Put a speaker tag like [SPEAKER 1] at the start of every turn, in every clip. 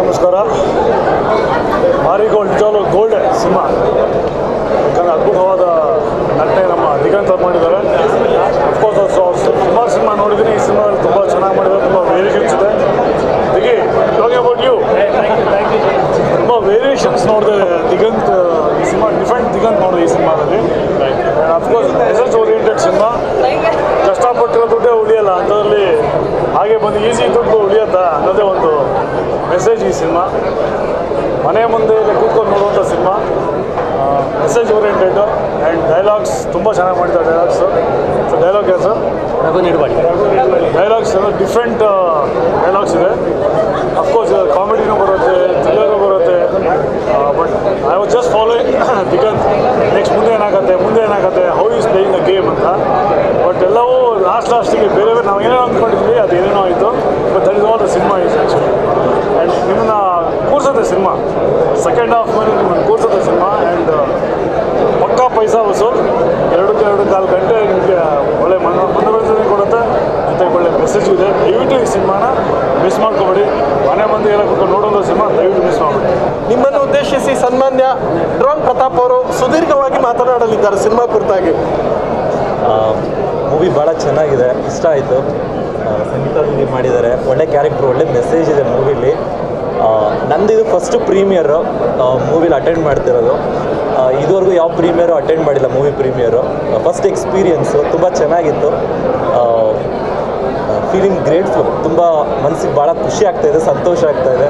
[SPEAKER 1] ನಮಸ್ಕಾರ. ಮಾರಿಗೋಲ್ಡ್ ನಿಜವಾಗ್ಲೂ gold cinema. ಯಾಕಂದರೆ ಅದ್ಭುತವಾದ ನಟನೆ ನಮ್ಮ ದಿಗಂತ್ ಅವ್ರು ಮಾಡಿದ್ದಾರೆ. ಅಫ್ಕೋರ್ಸ್ ಸುಮಾರು ಸಿನಿಮಾ ನೋಡಿದ್ದೀನಿ. ಈ ಸಿನಿಮಾದಲ್ಲಿ ತುಂಬ ಚೆನ್ನಾಗಿ ಮಾಡಿದ್ದಾರೆ. ತುಂಬ ವೇರಿಯೇಷನ್ಸ್ ಇದೆ. ದಿಗಿ ಟಾಕಿಂಗ್ ಅಬೌಟ್ ಯು, ತುಂಬ ವೇರಿಯೇಷನ್ಸ್ ನೋಡಿದೆ ದಿಗಂತ್. ಈ ಸಿನಿಮಾ ಡಿಫ್ರೆಂಟ್ ದಿಗಂತ್ ನೋಡಿದೆ ಈ ಸಿನಿಮಾದಲ್ಲಿ. Of course message oriented cinema. ಕಷ್ಟಪಟ್ಟಿರೋ ದುಡ್ಡೇ ಉಳಿಯಲ್ಲ, ಅಂಥದ್ರಲ್ಲಿ ಹಾಗೆ ಬಂದು ಈಸಿ ದುಡ್ಡು ಉಳಿಯುತ್ತಾ ಅನ್ನೋದೇ ಒಂದು ಮೆಸೇಜ್ ಈ ಸಿನಿಮಾ. ಮನೆ ಮುಂದೆ ಕೂತ್ಕೊಂಡು ನೋಡುವಂಥ cinema. Message oriented and dialogues ತುಂಬ ಚೆನ್ನಾಗಿ ಮಾಡಿದ್ದಾರೆ. ಡೈಲಾಗ್ ಏನು ಸರ್? ಡೈಲಾಗ್ಸ್ ಡಿಫ್ರೆಂಟ್ ಡೈಲಾಗ್ಸ್ ಇದೆ. ಅಫ್ಕೋರ್ಸ್ ಕಾಮಿಡಿನೂ ಬರುತ್ತೆ, ಥ್ರಿಲ್ಲರೂ ಬರುತ್ತೆ. But I was just following Diganth. Next ಮುಂದೆ ಏನಾಗುತ್ತೆ, how is playing the game ಅಂತ. ಬಟ್ ಎಲ್ಲವೂ ಲಾಸ್ಟಿಗೆ ಬೇರೆ ನಾವು ಏನೇನೋ ಅಂದ್ಕೊಂಡಿದ್ವಿ, ಅದು ಏನೇನೋ ಆಯಿತು. But that is all the cinema is actually. And ನಿಮ್ಮನ್ನು ಕೂರಿಸುತ್ತೆ ಸಿನಿಮಾ. ಸೆಕೆಂಡ್ ಹಾಫ್ ಮೇಲೆ ನಿಮ್ಮನ್ನು ಕೂರಿಸುತ್ತೆ ಸಿನಿಮಾ. ಆ್ಯಂಡ್ ಪಕ್ಕಾ ಪೈಸಾ ವಸೂಲ್. 2.25 ಗಂಟೆ ನಿಮಗೆ ಒಳ್ಳೆ ಮನೋರಂಜನೆ ಕೊಡುತ್ತೆ, ಜೊತೆಗೆ ಒಳ್ಳೆ ಮೆಸೇಜ್ ಇದೆ. ದಯವಿಟ್ಟು ಈ ಸಿನಿಮಾನ ಮಿಸ್ ಮಾಡ್ಕೊಬೇಡಿ. ಮನೆ ಮಂದಿ ಎಲ್ಲ ಕೂತ್ಕೊಂಡು ನೋಡೋದು ಸಿನಿಮಾ ದಯವಿಟ್ಟು ಮಿಸ್ ಮಾಡಬೇಡಿ.
[SPEAKER 2] ನಿಮ್ಮನ್ನು ಉದ್ದೇಶಿಸಿ ಸನ್ಮಾನ್ಯ ಡ್ರೋನ್ ಪ್ರತಾಪ್ ಅವರು ಸುದೀರ್ಘವಾಗಿ ಮಾತನಾಡಲಿದ್ದಾರೆ ಸಿನಿಮಾ ಕುರಿತಾಗಿ.
[SPEAKER 3] ಮೂವಿ ಭಾಳ ಚೆನ್ನಾಗಿದೆ, ಇಷ್ಟ ಆಯಿತು. ಸಂಗೀತ ಮಾಡಿದ್ದಾರೆ, ಒಳ್ಳೆ ಕ್ಯಾರೆಕ್ಟ್ರು, ಒಳ್ಳೆ ಮೆಸೇಜ್ ಇದೆ ಮೂವಿಲಿ. ನಂದಿದು ಫಸ್ಟ್ ಪ್ರೀಮಿಯರು ಮೂವಿಲಿ ಅಟೆಂಡ್ ಮಾಡ್ತಿರೋದು. ಇದುವರೆಗೂ ಯಾವ ಪ್ರೀಮಿಯರು ಅಟೆಂಡ್ ಮಾಡಿಲ್ಲ, ಮೂವಿ ಪ್ರೀಮಿಯರು. ಫಸ್ಟ್ ಎಕ್ಸ್ಪೀರಿಯನ್ಸು ತುಂಬ ಚೆನ್ನಾಗಿತ್ತು. Feeling grateful. ತುಂಬ ಮನಸ್ಸಿಗೆ ಭಾಳ ಖುಷಿ ಆಗ್ತಾಯಿದೆ, ಸಂತೋಷ ಆಗ್ತಾಯಿದೆ.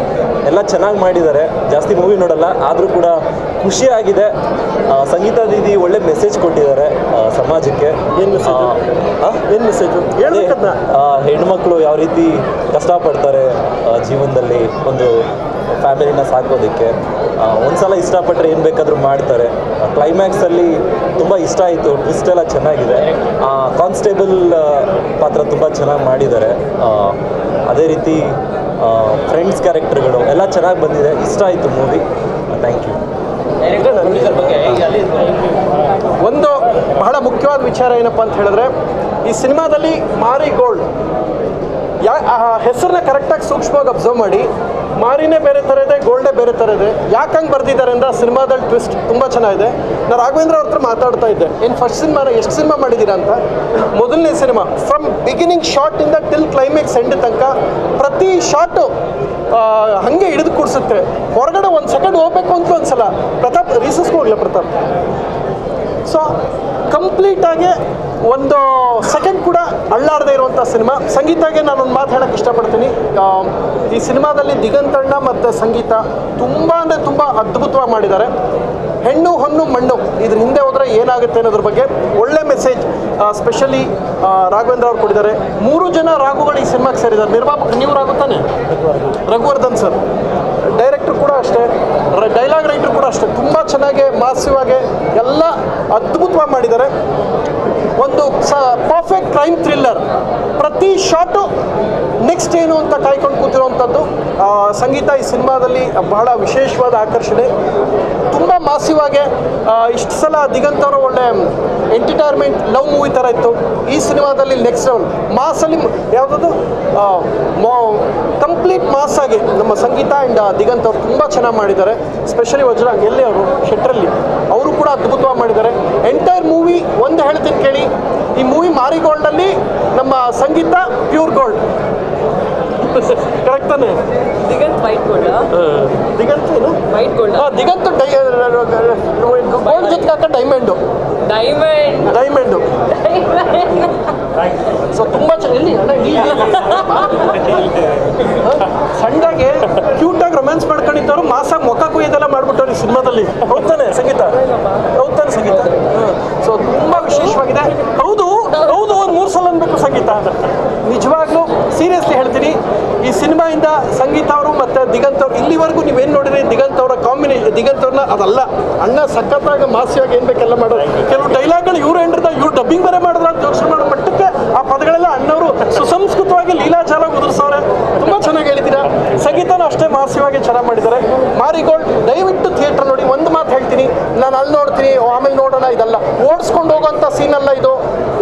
[SPEAKER 3] ಎಲ್ಲ ಚೆನ್ನಾಗಿ ಮಾಡಿದ್ದಾರೆ. ಜಾಸ್ತಿ ಮೂವಿ ನೋಡಲ್ಲ, ಆದರೂ ಕೂಡ ಖುಷಿಯಾಗಿದೆ. ಸಂಗೀತ ದೀದಿ ಒಳ್ಳೆ ಮೆಸೇಜ್ ಕೊಟ್ಟಿದ್ದಾರೆ ಸಮಾಜಕ್ಕೆ. ಏನು ಮೆಸೇಜು ಹೆಣ್ಮಕ್ಳು ಯಾವ ರೀತಿ ಕಷ್ಟಪಡ್ತಾರೆ ಜೀವನದಲ್ಲಿ, ಒಂದು ಫ್ಯಾಮಿಲಿನ ಸಾಕೋದಕ್ಕೆ. ಒಂದ್ಸಲ ಇಷ್ಟಪಟ್ಟರೆ ಏನು ಬೇಕಾದರೂ ಮಾಡ್ತಾರೆ. ಕ್ಲೈಮ್ಯಾಕ್ಸಲ್ಲಿ ತುಂಬ ಇಷ್ಟ ಆಯಿತು. ಟ್ವಿಸ್ಟ್ ಎಲ್ಲ ಚೆನ್ನಾಗಿದೆ. ಕಾನ್ಸ್ಟೇಬಲ್ ಪಾತ್ರ ತುಂಬ ಚೆನ್ನಾಗಿ ಮಾಡಿದ್ದಾರೆ. ಅದೇ ರೀತಿ ಫ್ರೆಂಡ್ಸ್ ಕ್ಯಾರೆಕ್ಟರ್ಗಳು ಎಲ್ಲ ಚೆನ್ನಾಗಿ ಬಂದಿದೆ. ಇಷ್ಟ ಆಯಿತು ಮೂವಿ. Thank you.
[SPEAKER 2] ಒಂದು ಬಹಳ ಮುಖ್ಯವಾದ ವಿಚಾರ ಏನಪ್ಪ ಅಂತ ಹೇಳಿದ್ರೆ, ಈ ಸಿನಿಮಾದಲ್ಲಿ ಮಾರಿಗೋಲ್ಡ್ ಹೆಸರನ್ನ ಕರೆಕ್ಟಾಗಿ ಸೂಕ್ಷ್ಮವಾಗಿ ಅಬ್ಸರ್ವ್ ಮಾಡಿ. ಮಾರಿನೇ ಬೇರೆ ಥರ ಇದೆ, ಗೋಲ್ಡೇ ಬೇರೆ ಥರ ಇದೆ. ಯಾಕೆ ಹಂಗೆ ಬರ್ದಿದ್ದಾರೆ ಅಂದರೆ ಸಿನಿಮಾದಲ್ಲಿ ಟ್ವಿಸ್ಟ್ ತುಂಬ ಚೆನ್ನಾಗಿದೆ. ನಾನು ರಾಘವೇಂದ್ರ ಅವ್ರ ಹತ್ರ ಮಾತಾಡ್ತಾ ಇದ್ದೆ, ಏನು ಫಸ್ಟ್ ಸಿನಿಮಾನ ಎಷ್ಟು ಸಿನಿಮಾ ಮಾಡಿದ್ದೀರಾ ಅಂತ. ಮೊದಲನೇ ಸಿನಿಮಾ ಫ್ರಮ್ ಬಿಗಿನಿಂಗ್ ಶಾರ್ಟಿಂದ ಟಿಲ್ ಕ್ಲೈಮ್ಯಾಕ್ಸ್ ಎಂಡ್ ತನಕ ಪ್ರತಿ ಶಾರ್ಟು ಹಾಗೆ ಹಿಡಿದು ಕೂಡಿಸುತ್ತೆ. ಹೊರಗಡೆ ಒಂದು ಸೆಕೆಂಡ್ ಹೋಗ್ಬೇಕು ಅಂತ ಒಂದ್ಸಲ ಪ್ರತಾಪ್ ರೀಸಸ್ಗೂ ಹೋಗಲ್ಲ ಪ್ರತಾಪ್. ಸೊ ಕಂಪ್ಲೀಟಾಗಿ ಒಂದು ಸೆಕೆಂಡ್ ಕೂಡ ಅಳ್ಳಾಡದೇ ಇರುವಂಥ ಸಿನಿಮಾ. ಸಂಗೀತಾಗೆ ನಾನೊಂದು ಮಾತು ಹೇಳೋಕ್ಕೆ ಇಷ್ಟಪಡ್ತೀನಿ. ಈ ಸಿನಿಮಾದಲ್ಲಿ ದಿಗಂತಣ್ಣ ಮತ್ತು ಸಂಗೀತ ತುಂಬ ಅಂದರೆ ತುಂಬ ಅದ್ಭುತವಾಗಿ ಮಾಡಿದ್ದಾರೆ. ಹೆಣ್ಣು ಹೊನ್ನು ಮಣ್ಣು ಇದ್ರ ಹಿಂದೆ ಹೋದರೆ ಏನಾಗುತ್ತೆ ಅನ್ನೋದ್ರ ಬಗ್ಗೆ ಒಳ್ಳೆ ಮೆಸೇಜ್ ಸ್ಪೆಷಲಿ ರಾಘವೇಂದ್ರ ಅವ್ರು ಕೊಟ್ಟಿದ್ದಾರೆ. 3 ಜನ ರಾಘುಗಳು ಈ ಸಿನಿಮಾಗೆ ಸೇರಿದ್ದಾರೆ. ನಿರ್ಮಾಪಕ ನೀವು ರಾಘು ತಾನೆ? ರಘುವರ್ಧನ್ ಸರ್. ಡೈರೆಕ್ಟ್ರು ಕೂಡ ಅಷ್ಟೇ, ಡೈಲಾಗ್ ರೈಟ್ರು ಕೂಡ ಅಷ್ಟೇ. ತುಂಬ ಚೆನ್ನಾಗಿ ಮಾಸಿವಾಗಿ ಎಲ್ಲ ಅದ್ಭುತವಾಗಿ ಮಾಡಿದ್ದಾರೆ. ಒಂದು ಪರ್ಫೆಕ್ಟ್ ಕ್ರೈಮ್ ಥ್ರಿಲ್ಲರ್. ಪ್ರತಿ ಶಾಟು ನೆಕ್ಸ್ಟ್ ಏನು ಅಂತ ಕಾಯ್ಕೊಂಡು ಕೂತಿರುವಂಥದ್ದು. ಸಂಗೀತ ಈ ಸಿನಿಮಾದಲ್ಲಿ ಬಹಳ ವಿಶೇಷವಾದ ಆಕರ್ಷಣೆ. ತುಂಬ ಮಾಸಿವಾಗಿ ಇಷ್ಟು ಸಲ ದಿಗಂತ್ ಅವರು ಒಳ್ಳೆ ಎಂಟರ್ಟೈನ್ಮೆಂಟ್ ಲವ್ ಮೂವಿ ಥರ ಇತ್ತು. ಈ ಸಿನಿಮಾದಲ್ಲಿ ನೆಕ್ಸ್ಟ್ ಲೆವೆಲ್ ಮಾಸಲ್ಲಿ ಯಾವುದದು ಕಂಪ್ಲೀಟ್ ಮಾಸ್ ಆಗಿ ನಮ್ಮ ಸಂಗೀತ ಆ್ಯಂಡ್ ದಿಗಂತ್ ಅವರು ತುಂಬ ಚೆನ್ನಾಗಿ ಮಾಡಿದ್ದಾರೆ. ಸ್ಪೆಷಲಿ ವಜ್ರಾಂಗ್ ಎಲ್ಲಿ ಅವರು ಶೆಟ್ರಲ್ಲಿ ಅವರು ಕೂಡ ಅದ್ಭುತವಾಗಿ ಮಾಡಿದ್ದಾರೆ. ಎಂಟೈರ್ ಮೂವಿ ಒಂದು ಹೇಳ್ತೀನಿ ಕೇಳಿ. ಈ ಮೂವಿ ಮಾರಿಗೋಲ್ಡಲ್ಲಿ ನಮ್ಮ ಸಂಗೀತ ಪ್ಯೂರ್ ಗೋಲ್ಡ್. ಕರೆಕ್ಟ್ ತಾನೆ?
[SPEAKER 4] Diganth white gold.
[SPEAKER 2] ದಿಗಂತ್ ಏನು
[SPEAKER 4] ವೈಟ್ ಗೋಲ್ಡ್.
[SPEAKER 2] ದಿಗಂತ್ ಗೋಲ್ಡ್ ಜೊತೆ ಹಾಕ ಡೈಮಂಡು. ಸೊ ತುಂಬ ಚೆನ್ನಾಗಿ ಸಣ್ಣದಾಗೆ ಕ್ಯೂಟಾಗಿ ರೊಮ್ಯಾನ್ಸ್ ಮಾಡ್ಕೊಂಡಿದ್ದವರು ಮಾಸಾಗಿ ಮೊಕ್ಕ ಕುಯ್ಯೋದೆಲ್ಲ ಮಾಡ್ಬಿಟ್ಟವ್ರು ಈ ಸಿನಿಮಾದಲ್ಲಿ. ಹೌದಾನೆ ಸಂಗೀತ? ಹೌದಾನೆ ಸಂಗೀತ? ಸೊ ತುಂಬ ವಿಶೇಷವಾಗಿದೆ. ಹೌದು ಒಂದು 3 ಸಲ ಅನ್ಬೇಕು ಸಂಗೀತ. ನಿಜವಾಗ್ಲೂ ಸೀರಿಯಸ್ಲಿ ಹೇಳ್ತೀನಿ, ಈ ಸಿನಿಮಾಯಿಂದ ಸಂಗೀತ ಅವರು ಮತ್ತು ದಿಗಂತ್ ಅವರು ಇಲ್ಲಿವರೆಗೂ ನೀವೇನು ನೋಡಿರಿ ದಿಗಂತ್ ಅವರ ದಿಗಂತ್ ಅವ್ರನ್ನ ಅದಲ್ಲ ಅಣ್ಣ ಸಖತ್ತಾಗಿ ಮಾಸಿಯಾಗಿ ಏನು ಬೇಕೆಲ್ಲ ಮಾಡೋದು. ಕೆಲವು ಡೈಲಾಗ್ಗಳು ಇವ್ರು ಹೇಳಿದ ಇವ್ರು ಡಬ್ಬಿಂಗ್ ಬೇರೆ ಮಾಡಿದ್ರೆ ಅಂತ ಯೋಚನೆ ಮಾಡೋ ಮಟ್ಟಕ್ಕೆ ಆ ಪದಗಳೆಲ್ಲ ಅಣ್ಣವರು ಸುಸಂಸ್ಕೃತವಾಗಿ ಲೀಲಾಚಾರಾಗಿ ಉದುರಿಸೋರೆ. ತುಂಬ ಚೆನ್ನಾಗಿ ಹೇಳಿದ್ದೀರಾ. ಸಂಗೀತನೂ ಅಷ್ಟೇ ಮಾಸಿಯಾಗಿ ಚೆನ್ನಾಗಿ ಮಾಡಿದ್ದಾರೆ. ಮಾರಿಗೋಲ್ಡ್ ದಯವಿಟ್ಟು ಥಿಯೇಟರ್ ನೋಡಿ. ಒಂದು ಮಾತು ಹೇಳ್ತೀನಿ, ನಾನು ಅಲ್ಲಿ ನೋಡ್ತೀನಿ ಆಮೇಲೆ ನೋಡೋಣ ಇದಲ್ಲ. ಓಡಿಸ್ಕೊಂಡು ಹೋಗೋಂಥ ಸೀನಲ್ಲ ಇದು.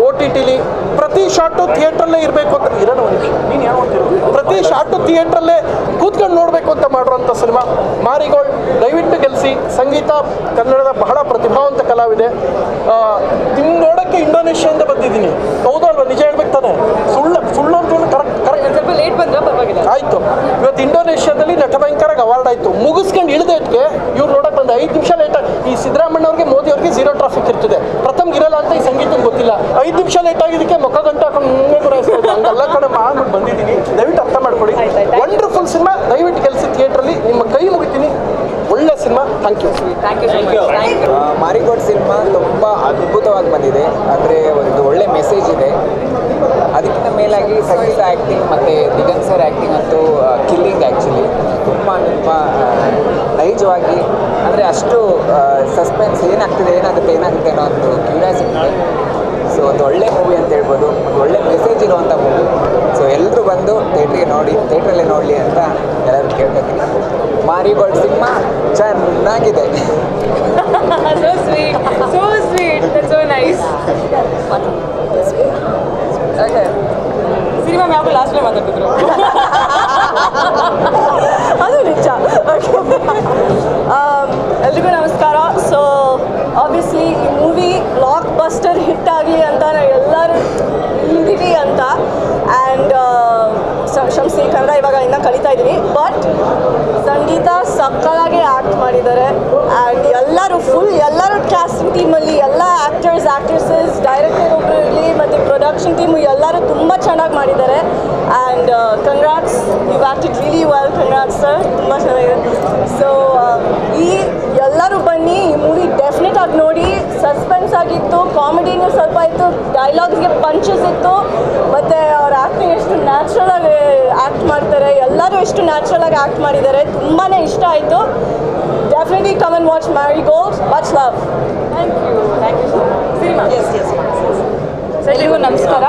[SPEAKER 2] OTTಲಿ ಪ್ರತಿ ಶಾರ್ಟು ಥಿಯೇಟ್ರಲ್ಲೇ ಇರಬೇಕು ಅಂತ ಇರೋಣ. ಒಂದು ನಿಮಿಷ, ನೀನು ಯಾವ ಪ್ರತಿ ಶಾರ್ಟು ಥಿಯೇಟ್ರಲ್ಲೇ ಕೂತ್ಕೊಂಡು ನೋಡಬೇಕು ಅಂತ ಮಾಡಿರೋ ಸಿನಿಮಾ ಮಾರಿಗೋಲ್ಡ್ ದಯವಿಟ್ಟು ಗೆಲ್ಲಿಸಿ. ಸಂಗೀತ ಕನ್ನಡದ ಬಹಳ ಪ್ರತಿಭಾವಂತ ಕಲಾವಿದೆ. ನಿಮ್ಗೆ ನೋಡೋಕ್ಕೆ ಇಂಡೋನೇಷ್ಯಾದಿಂದ ಬಂದಿದ್ದೀನಿ, ಹೌದು ಅಲ್ವಾ? ನಿಜ ಹೇಳ್ಬೇಕು ತಾನೆ, ಸುಳ್ಳು ಅಂತ ಕರೆಕ್ಟ್
[SPEAKER 4] ಸ್ವಲ್ಪ ಲೇಟ್ ಬಂದ್ರೆ ಪರವಾಗಿಲ್ಲ.
[SPEAKER 2] ಆಯಿತು. ಇವತ್ತು ಇಂಡೋನೇಷ್ಯಾದಲ್ಲಿ ನಟಭಯಂಕರಾಗಿ ಅವಾರ್ಡ್ ಆಯಿತು. ಮುಗಿಸ್ಕೊಂಡು ಇಳಿದಕ್ಕೆ ಇವ್ರು ನೋಡಕ್ಕೆ ಬಂದ 5 ನಿಮಿಷ ಲೇಟಾಗಿ. ಈ ಸಿದ್ದರಾಮಣ್ಣ ಅವ್ರಿಗೆ ಮೋದಿ ಅವ್ರಿಗೆ 0 ಟ್ರಾಫಿಕ್ ಇರ್ತದೆ, ಪ್ರಥಮ್ಗೆ ಇರಲ್ಲ ಅಂತ ಈ ಸಂಗೀತ ಗೊತ್ತಿಲ್ಲ. 5 ನಿಮಿಷ ಲೇಟ್ ಆಗಿದ್ದಕ್ಕೆ ಮುಖ ಗಂಟೆ ಹಾಕೊಂಡು ಮುಂದೆ ಗುರಾಯಿಸ್ಬೋದು. ಹಂಗೆಲ್ಲ ಕಡೆ ಮಾಡ್ಬಿಟ್ಟು ಬಂದಿದ್ದೀನಿ, ದಯವಿಟ್ಟು ಅರ್ಥ ಮಾಡ್ಕೊಳ್ಳಿ. ವಂಡರ್ಫುಲ್ ಸಿನಿಮಾ, ದಯವಿಟ್ಟು ಗೆಲ್ಲಿಸಿ ಥಿಯೇಟ್ರಲ್ಲಿ. ನಿಮ್ಮ ಕೈ ಮುಗಿತೀನಿ, ಒಳ್ಳೆ cinema. Thank you.
[SPEAKER 5] Marigold cinema ತುಂಬ ಅದ್ಭುತವಾಗಿ ಬಂದಿದೆ. ಅಂದರೆ ಒಂದು ಒಳ್ಳೆ ಮೆಸೇಜ್ ಇದೆ. ಅದಕ್ಕಿಂತ ಮೇಲಾಗಿ ಸಂಗೀತ ಆ್ಯಕ್ಟಿಂಗ್ ಮತ್ತು ದಿಗಂತ್ ಸರ್ ಆ್ಯಕ್ಟಿಂಗ್ ಅಂತೂ ಕಿಲ್ಲಿಂಗ್. ಆ್ಯಕ್ಚುಲಿ ತುಂಬ ನೈಜವಾಗಿ, ಅಂದರೆ ಅಷ್ಟು ಸಸ್ಪೆನ್ಸ್ ಏನಾಗ್ತಿದೆ ಏನಾಗುತ್ತೆ ಅನ್ನೋ ಒಂದು ಕ್ಯೂರಿಯಾಸಿಟಿ ಇದೆ. ಸೊ ಒಂದು ಒಳ್ಳೆ ಮೂವಿ ಅಂತ ಹೇಳ್ಬೋದು, ಒಂದು ಒಳ್ಳೆ ಮೆಸೇಜ್ ಇರುವಂಥ ಮೂವಿ. ಸೊ ಎಲ್ಲರೂ ಬಂದು ಥಿಯೇಟ್ರಲ್ಲೇ ನೋಡಲಿ ಅಂತ ಎಲ್ಲರೂ ಕೇಳ್ಕೊತೀನಿ. ಮಾರಿಗೋಲ್ಡ್ ಸಿನಿಮಾ ಚೆನ್ನಾಗಿದೆ.
[SPEAKER 4] So sweet, so sweet, that's so nice. Okay. Cinema ಮ್ಯಾಗು ಲಾಸ್ಟ್ಲೇ ಮಾತಾಡ್ತಿದ್ರು. ಅದು ನಿಜ. ಎಲ್ರಿಗೂ ನಮಸ್ಕಾರ. ಸೊ ಆಬ್ವಿಯಸ್ಲಿ ಈ ಮೂವಿ ಬ್ಲಾಕ್ ಬಸ್ಟರ್ ಹಿಟ್ ಆಗಲಿ ಅಂತ ನಾವು ಎಲ್ಲರೂ ಇದ್ದೀವಿ ಅಂತ. ಆ್ಯಂಡ್ ಕ್ಷಮಿಸಿ, ಕನ್ನಡ ಇವಾಗ ಇನ್ನೂ ಕಲಿತಾ ಇದ್ದೀನಿ. ಬಟ್ ಸಂಗೀತ ಸಕ್ಕತ್ತಾಗಿ ಆ್ಯಕ್ಟ್ ಮಾಡಿದ್ದಾರೆ. ಆ್ಯಂಡ್ ಎಲ್ಲರೂ ಕ್ಯಾಸ್ಟಿಂಗ್ ಟೀಮಲ್ಲಿ ಎಲ್ಲ ಆ್ಯಕ್ಟ್ರೆಸಸ್, ಡೈರೆಕ್ಟರ್ ಒಬ್ಬರು ಇರಲಿ ಮತ್ತು ಪ್ರೊಡಕ್ಷನ್ ಟೀಮು ಎಲ್ಲರೂ ತುಂಬ ಚೆನ್ನಾಗಿ ಮಾಡಿದ್ದಾರೆ. And congrats, you acted really well. Congrats sir, ತುಂಬ ಚೆನ್ನಾಗಿದೆ. ಸೊ ಎಲ್ಲರೂ ಬನ್ನಿ, ಈ ಮೂವಿ ಡೆಫಿನೆಟ್ ಆಗಿ ನೋಡಿ. ಸಸ್ಪೆನ್ಸ್ ಆಗಿತ್ತು, ಕಾಮಿಡಿನೂ ಸ್ವಲ್ಪ ಇತ್ತು, ಡೈಲಾಗ್ಸ್ಗೆ ಪಂಚಸ್ ಇತ್ತು, ಮತ್ತು ಅವ್ರ ಆ್ಯಕ್ಟಿಂಗ್ ಎಷ್ಟು ನ್ಯಾಚುರಲ್ ಆಗಿ ಆ್ಯಕ್ಟ್ ಮಾಡ್ತಾರೆ. ಎಲ್ಲರೂ ಎಷ್ಟು ನ್ಯಾಚುರಲ್ ಆಗಿ ಆ್ಯಕ್ಟ್ ಮಾಡಿದ್ದಾರೆ, ತುಂಬಾ ಇಷ್ಟ ಆಯಿತು. Definitely come and watch Marigold. Much love. Thank you. Cinema ಎಲ್ರಿಗೂ ನಮಸ್ಕಾರ.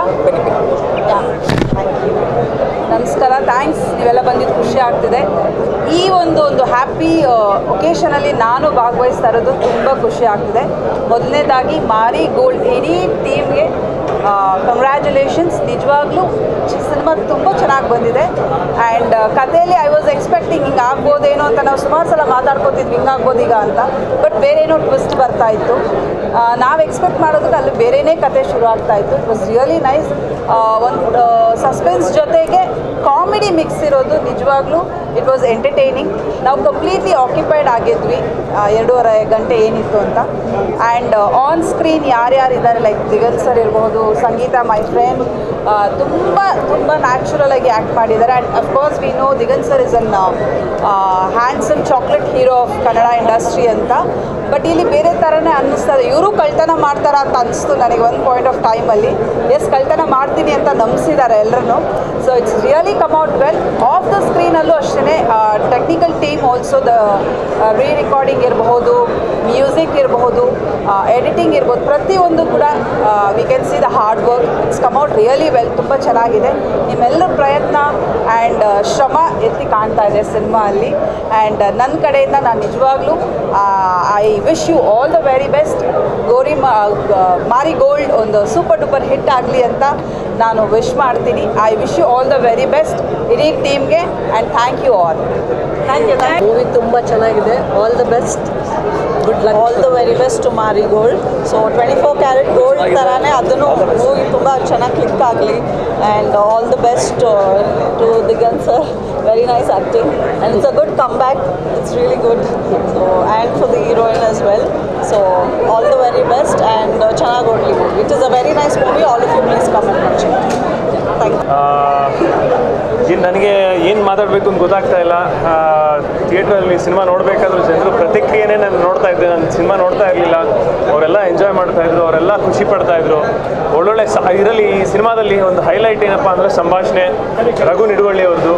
[SPEAKER 4] ನಮಸ್ಕಾರ, ಥ್ಯಾಂಕ್ಸ್. ನೀವೆಲ್ಲ ಬಂದಿದ್ದು ಖುಷಿ ಆಗ್ತಿದೆ. ಈ ಒಂದು ಹ್ಯಾಪಿ ಒಕೇಶನಲ್ಲಿ ನಾನು ಭಾಗವಹಿಸ್ತಾ ಇರೋದು ತುಂಬ ಖುಷಿ ಆಗ್ತಿದೆ. ಮೊದಲನೇದಾಗಿ ಮಾರಿಗೋಲ್ಡ್ ಇಡೀ ಟೀಮ್ಗೆ ಕಂಗ್ರ್ಯಾಚುಲೇಷನ್ಸ್. ನಿಜವಾಗ್ಲೂ ಸಿನಿಮಾ ತುಂಬ ಚೆನ್ನಾಗಿ ಬಂದಿದೆ. ಆ್ಯಂಡ್ ಕಥೆಯಲ್ಲಿ ಐ ವಾಸ್ ಎಕ್ಸ್ಪೆಕ್ಟಿಂಗ್ ಹಿಂಗೆ ಆಗ್ಬೋದೇನೋ ಅಂತ. ನಾವು ಸುಮಾರು ಸಲ ಮಾತಾಡ್ಕೋತಿದ್ವಿ ಹಿಂಗಾಗ್ಬೋದು ಈಗ ಅಂತ. ಬಟ್ ಬೇರೇನೋ ಟ್ವಿಸ್ಟ್ ಬರ್ತಾಯಿತ್ತು. ನಾವು ಎಕ್ಸ್ಪೆಕ್ಟ್ ಮಾಡೋದಕ್ಕೆ ಅಲ್ಲಿ ಬೇರೆಯೇ ಕತೆ ಶುರು ಆಗ್ತಾಯಿತ್ತು. It was really nice. ಒಂದು ಸಸ್ಪೆನ್ಸ್ ಜೊತೆಗೆ ಕಾಮಿಡಿ ಮಿಕ್ಸ್ ಇರೋದು ನಿಜವಾಗ್ಲೂ ಇಟ್ ವಾಸ್ ಎಂಟರ್ಟೈನಿಂಗ್. ನಾವು ಕಂಪ್ಲೀಟ್ಲಿ ಆಕ್ಯುಪೈಡ್ ಆಗಿದ್ವಿ 2.5 ಗಂಟೆ ಏನಿತ್ತು ಅಂತ. ಆ್ಯಂಡ್ ಆನ್ ಸ್ಕ್ರೀನ್ ಯಾರ್ಯಾರಿದ್ದಾರೆ, ಲೈಕ್ ದಿಗಂತ್ ಸರ್ ಇರ್ಬೋದು, ಸಂಗೀತ ಮೈ ಫ್ರೆಂಡ್, ತುಂಬ ನ್ಯಾಚುರಲ್ ಆಗಿ ಆ್ಯಕ್ಟ್ ಮಾಡಿದ್ದಾರೆ. And of course we know Diganth sir is an handsome chocolate hero of Kannada industry ಅಂತ. ಬಟ್ ಇಲ್ಲಿ ಬೇರೆ ಥರನೇ ಅನ್ನಿಸ್ತದೆ. ಇವರು ಕಳ್ತನ ಮಾಡ್ತಾರ ಅಂತ ಅನಿಸ್ತು ನನಗೆ ಒಂದು ಪಾಯಿಂಟ್ ಆಫ್ ಟೈಮಲ್ಲಿ. ಎಸ್, ಕಳ್ತನ ಮಾಡ್ತೀನಿ ಅಂತ ನಂಬಿಸಿದ್ದಾರೆ ಎಲ್ಲರೂ. So it's really come out well. Off the ಸ್ಕ್ರೀನಲ್ಲೂ ಅಷ್ಟೇ technical team also, the rerecording ಇರಬಹುದು, ಮ್ಯೂಸಿಕ್ ಇರಬಹುದು, ಎಡಿಟಿಂಗ್ ಇರ್ಬೋದು, ಪ್ರತಿಯೊಂದು ಕೂಡ we can see the hard work. It's come out really well. ತುಂಬ ಚೆನ್ನಾಗಿದೆ. ನಿಮ್ಮೆಲ್ಲರ ಪ್ರಯತ್ನ ಆ್ಯಂಡ್ ಶ್ರಮ ಎತ್ತಿ ಕಾಣ್ತಾ ಇದೆ ಸಿನಿಮಾ ಅಲ್ಲಿ. ಆ್ಯಂಡ್ ನನ್ನ ಕಡೆಯಿಂದ ನಾನು ನಿಜವಾಗ್ಲೂ I wish you all the very best. Marigold ಒಂದು ಸೂಪರ್ ಡೂಪರ್ ಹಿಟ್ ಆಗಲಿ ಅಂತ ನಾನು ವಿಶ್ ಮಾಡ್ತೀನಿ. I wish you all the very best ಇಡೀ ಟೀಮ್ಗೆ. And thank you all. Thank you.
[SPEAKER 6] Movie ತುಂಬ ಚೆನ್ನಾಗಿದೆ. All the best, good luck. All the very best to Marigold. So 24 carat gold ಥರನೇ ಅದನ್ನು ಮೂವಿ ತುಂಬ ಚೆನ್ನಾಗಿ ಕ್ಲಿಕ್ ಆಗಲಿ. And all the best to Diganth sir. Very nice acting and it's a good come back. It's really good. So and for the heroine as well. So all the very best and ಚೆನ್ನಾಗಿ ಓಡಲಿ movie. It is a very nice movie. All of you please come and watch it. Thank you.
[SPEAKER 7] ನನಗೆ ಏನು ಮಾತಾಡಬೇಕು ಅಂತ ಗೊತ್ತಾಗ್ತಾ ಇಲ್ಲ. ಥಿಯೇಟ್ರಲ್ಲಿ cinema ನೋಡಬೇಕಾದ್ರೂ ಜನರು ಪ್ರತಿಕ್ರಿಯೆನೇ ನಾನು ನೋಡ್ತಾ ಇದ್ದೆ. ನಾನು ಸಿನಿಮಾ ನೋಡ್ತಾ ಇರಲಿಲ್ಲ. ಅವರೆಲ್ಲ ಎಂಜಾಯ್ ಮಾಡ್ತಾಯಿದ್ರು, ಅವರೆಲ್ಲ ಖುಷಿ ಪಡ್ತಾಯಿದ್ರು. ಒಳ್ಳೊಳ್ಳೆ ಇದರಲ್ಲಿ ಈ ಸಿನಿಮಾದಲ್ಲಿ ಒಂದು ಹೈಲೈಟ್ ಏನಪ್ಪ ಅಂದರೆ ಸಂಭಾಷಣೆ, ರಘು ನಿಡುವಳ್ಳಿ ಅವ್ರದ್ದು.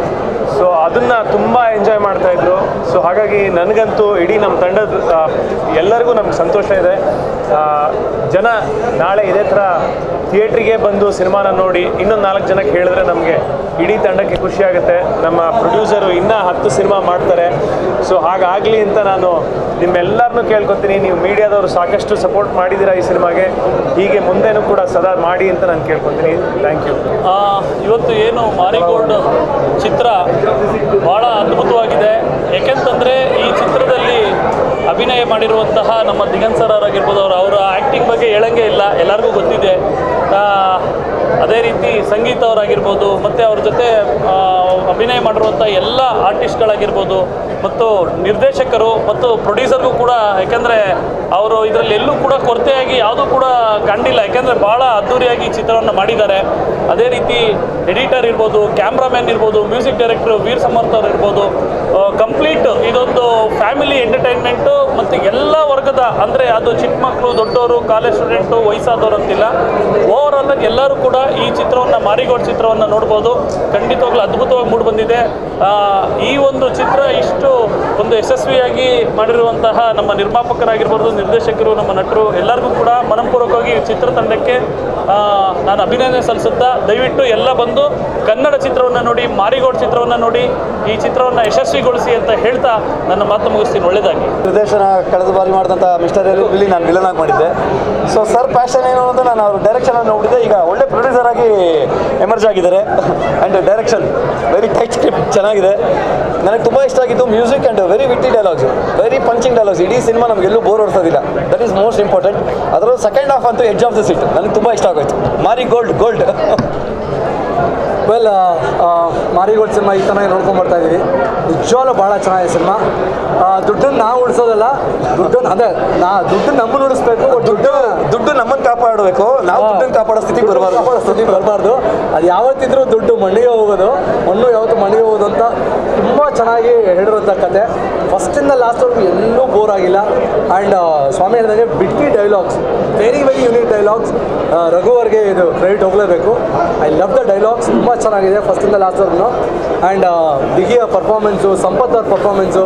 [SPEAKER 7] ಸೊ ಅದನ್ನು ತುಂಬ ಎಂಜಾಯ್ ಮಾಡ್ತಾಯಿದ್ರು. ಸೊ ಹಾಗಾಗಿ ನನಗಂತೂ ಇಡೀ ನಮ್ಮ ತಂಡದ ಎಲ್ಲರಿಗೂ ನಮ್ಗೆ ಸಂತೋಷ ಇದೆ. ಜನ ನಾಳೆ ಇದೇ ಥರ ಥಿಯೇಟ್ರಿಗೆ ಬಂದು ಸಿನಿಮಾನ ನೋಡಿ ಇನ್ನೊಂದು 4 ಜನಕ್ಕೆ ಹೇಳಿದ್ರೆ ನಮಗೆ ಇಡೀ ತಂಡಕ್ಕೆ ಖುಷಿ ಆಗುತ್ತೆ. ನಮ್ಮ ಪ್ರೊಡ್ಯೂಸರು ಇನ್ನೂ 10 ಸಿನಿಮಾ ಮಾಡ್ತಾರೆ. ಸೊ ಹಾಗಾಗಲಿ ಅಂತ ನಾನು ನಿಮ್ಮೆಲ್ಲರನ್ನೂ ಕೇಳ್ಕೊತೀನಿ. ನೀವು ಮೀಡಿಯಾದವರು ಸಾಕಷ್ಟು ಸಪೋರ್ಟ್ ಮಾಡಿದ್ದೀರಾ ಈ ಸಿನಿಮಾಗೆ, ಹೀಗೆ ಮುಂದೆನೂ ಕೂಡ ಸದಾ ಮಾಡಿ ಅಂತ ನಾನು ಕೇಳ್ಕೊತೀನಿ. Thank you.
[SPEAKER 8] ಇವತ್ತು ಏನು ಮಾರಿಗೋಲ್ಡ್ ಚಿತ್ರ ಭಾಳ ಅದ್ಭುತವಾಗಿದೆ. ಏಕೆಂತಂದರೆ ಈ ಚಿತ್ರದಲ್ಲಿ ಅಭಿನಯ ಮಾಡಿರುವಂತಹ ನಮ್ಮ ದಿಗಂತ್ ಸರ್ ಅವರಾಗಿರ್ಬೋದು, ಅವರ ಆ್ಯಕ್ಟಿಂಗ್ ಬಗ್ಗೆ ಹೇಳಂಗೆ ಇಲ್ಲ, ಎಲ್ಲರಿಗೂ ಗೊತ್ತಿದೆ. ಅದೇ ರೀತಿ ಸಂಗೀತ ಅವರಾಗಿರ್ಬೋದು, ಮತ್ತು ಅವ್ರ ಜೊತೆ ಅಭಿನಯ ಮಾಡಿರುವಂಥ ಎಲ್ಲ ಆರ್ಟಿಸ್ಟ್ಗಳಾಗಿರ್ಬೋದು, ಮತ್ತು ನಿರ್ದೇಶಕರು ಮತ್ತು ಪ್ರೊಡ್ಯೂಸರ್ಗೂ ಕೂಡ, ಯಾಕೆಂದರೆ ಅವರು ಇದರಲ್ಲಿ ಎಲ್ಲೂ ಕೂಡ ಕೊರತೆಯಾಗಿ ಯಾವುದೂ ಕೂಡ ಕಂಡಿಲ್ಲ, ಯಾಕೆಂದರೆ ಭಾಳ ಅದ್ಧೂರಿಯಾಗಿ ಚಿತ್ರವನ್ನು ಮಾಡಿದ್ದಾರೆ. ಅದೇ ರೀತಿ ಎಡಿಟರ್ ಇರ್ಬೋದು, ಕ್ಯಾಮ್ರಾಮ್ಯಾನ್ ಇರ್ಬೋದು, ಮ್ಯೂಸಿಕ್ ಡೈರೆಕ್ಟ್ರು ವೀರ್ ಸಮರ್ಥ್ ಅವರು ಇರ್ಬೋದು, ಕಂಪ್ಲೀಟ್ ಇದೊಂದು ಫ್ಯಾಮಿಲಿ ಎಂಟರ್ಟೈನ್ಮೆಂಟು ಮತ್ತು ಎಲ್ಲ ವರ್ಗದ, ಅಂದರೆ ಅದು ಚಿಕ್ಕ ಮಕ್ಕಳು, ದೊಡ್ಡವರು, ಕಾಲೇಜ್ ಸ್ಟೂಡೆಂಟು, ವಯಸ್ಸಾದವರು ಅಂತಿಲ್ಲ, ಓವರಾಲ್ ಆಗಿ ಎಲ್ಲರೂ ಕೂಡ ಈ ಚಿತ್ರವನ್ನು, ಮಾರಿಗೋಲ್ಡ್ ಚಿತ್ರವನ್ನು ನೋಡ್ಬೋದು. ಖಂಡಿತವಾಗ್ಲೂ ಅದ್ಭುತವಾಗಿ ಮೂಡಿಬಂದಿದೆ. ಈ ಒಂದು ಚಿತ್ರ ಇಷ್ಟು ಒಂದು ಯಶಸ್ವಿಯಾಗಿ ಮಾಡಿರುವಂತಹ ನಮ್ಮ ನಿರ್ಮಾಪಕರಾಗಿರ್ಬೋದು, ನಿರ್ದೇಶಕರು, ನಮ್ಮ ನಟರು ಎಲ್ಲರಿಗೂ ಕೂಡ ಮನಪೂರ್ವಕವಾಗಿ ಚಿತ್ರತಂಡಕ್ಕೆ ನಾನು ಅಭಿನಂದನೆ ಸಲ್ಲಿಸುತ್ತಾ, ದಯವಿಟ್ಟು ಎಲ್ಲ ಬಂದು ಕನ್ನಡ ಚಿತ್ರವನ್ನು ನೋಡಿ, ಮಾರಿಗೋಲ್ಡ್ ಚಿತ್ರವನ್ನು ನೋಡಿ, ಈ ಚಿತ್ರವನ್ನು ಯಶಸ್ವಿಗೊಳಿಸಿ ಅಂತ ಹೇಳ್ತಾ ನನ್ನ ಮಾತು ಮುಗಿಸ್ತೀನಿ. ಒಳ್ಳೆಯದಾಗಿ.
[SPEAKER 9] ನಿರ್ದೇಶನ ಕಳೆದ ಬಾರಿ ಮಾಡಿದಂಥ ಮಿಸ್ಟರ್ ಎಲ್ಲಿ ನಾನು ವಿಲನ್ ಆಗಿ ಮಾಡಿದ್ದೆ. ಸೊ ಸರ್ ಪ್ಯಾಷನ್ ಏನು ಅಂತ ನಾನು ಅವ್ರ ಡೈರೆಕ್ಷನ್ ನೋಡಿದೆ. ಈಗ ಒಳ್ಳೆ ಪ್ರೊಡ್ಯೂಸರ್ ಆಗಿ ಎಮರ್ಜ್ ಆಗಿದ್ದಾರೆ. And direction very tight script ಚೆನ್ನಾಗಿದೆ. ನನಗೆ ತುಂಬ ಇಷ್ಟ ಆಗಿದ್ದು music and very witty dialogues, very punching dialogues. ಇಡೀ ಸಿನಿಮಾ ನಮಗೆಲ್ಲೂ ಬೋರ್ ಹೊಡ್ಸೋದಿಲ್ಲ. That is most important. ಅದರ ಸೆಕೆಂಡ್ ಹಾಫ್ ಅಂತೂ ಎಡ್ಜ್ ಆಫ್ ದ ಸೀಟ್ ನನಗೆ ತುಂಬ ಇಷ್ಟ ಆಗೋಯ್ತು. Marigold gold.
[SPEAKER 10] Well, Marigold cinema ಈ ಥರ ನೋಡ್ಕೊಂಡ್ಬರ್ತಾ ಇದ್ದೀವಿ. ನಿಜವಾಗ್ಲೂ ಭಾಳ ಚೆನ್ನಾಗಿದೆ ಸಿನಿಮಾ. ದುಡ್ಡನ್ನು ನಾವು ಉಳಿಸೋದಲ್ಲ, ದುಡ್ಡು ನಮ್ಮನ್ನು ಉಳಿಸ್ಬೇಕು.
[SPEAKER 9] ದುಡ್ಡು ನಮ್ಮನ್ನು ಕಾಪಾಡಬೇಕು, ನಾವು ದುಡ್ಡನ್ನು ಕಾಪಾಡೋ ಸ್ಥಿತಿಗೆ
[SPEAKER 10] ಬರಬಾರ್ದು. ಅದು ಯಾವತ್ತಿದ್ರೂ ದುಡ್ಡು ಮಣ್ಣಿಗೆ ಹೋಗೋದು, ಮಣ್ಣು ಯಾವತ್ತು ಮಣ್ಣಿಗೆ ಹೋಗೋದು ಅಂತ ತುಂಬ ಚೆನ್ನಾಗಿ ಹೇಳಿರುವಂಥ ಕತೆ. ಫಸ್ಟಿಂದ ಲಾಸ್ಟ್ವರೆಗೂ ಎಲ್ಲೂ ಬೋರ್ ಆಗಿಲ್ಲ. ಆ್ಯಂಡ್ ಸ್ವಾಮಿ ಹೇಳಿದಂಗೆ witty dialogues, very unique dialogues. ರಘುವರ್ಗೆ ಇದು ಕ್ರೆಡಿಟ್ ಹೋಗಲೇಬೇಕು. I love the dialogues. ತುಂಬ ಚೆನ್ನಾಗಿದೆ ಫಸ್ಟಿಂದ ಲಾಸ್ಟ್ವರೆಗೂ. ಆ್ಯಂಡ್ ದಿಗಿಯ ಪರ್ಫಾರ್ಮೆನ್ಸು, ಸಂಪತ್ ಅವ್ರ ಪರ್ಫಾರ್ಮೆನ್ಸು